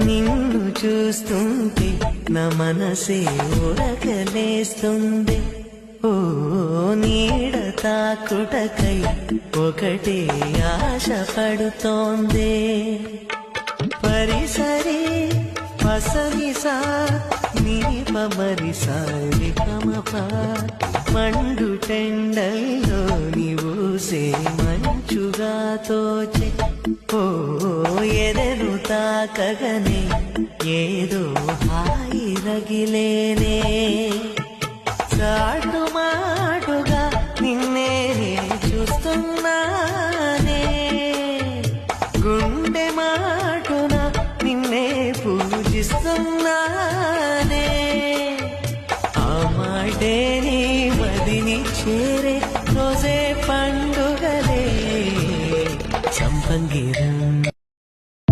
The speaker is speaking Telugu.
నిన్ను చూస్తుంటే నా మనసే ఉరకలేస్తుంది. ఓ నీడ తాకుటకై ఒకటే ఆశ పడుతోంది. పరిసరి పసరిసా నీ పమరిసా వికమప మండు టెండల్లో నీవూసే మంచుగా తోచే. ఓ ఎదను తాకగనే ఏదో హాయి రగిలేనే. చాటు మాటుగా నిన్నే చూస్తున్నానే, గుండె మాటున నిన్నే పూజిస్తున్నా.